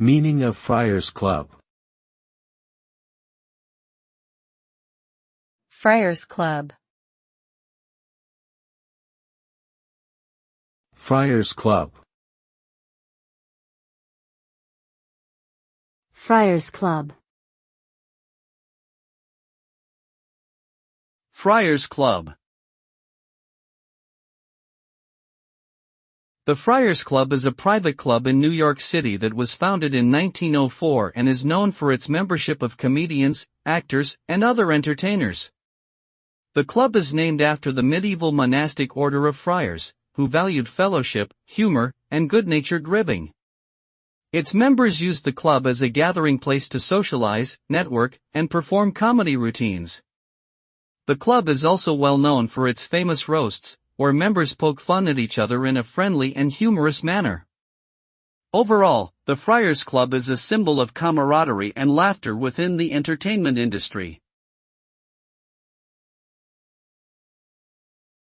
Meaning of Friars Club. Friars Club. Friars Club. Friars Club. Friars Club. The Friars Club is a private club in New York City that was founded in 1904 and is known for its membership of comedians, actors, and other entertainers. The club is named after the medieval monastic order of friars, who valued fellowship, humor, and good-natured ribbing. Its members used the club as a gathering place to socialize, network, and perform comedy routines. The club is also well known for its famous roasts, where members poke fun at each other in a friendly and humorous manner. Overall, the Friars Club is a symbol of camaraderie and laughter within the entertainment industry.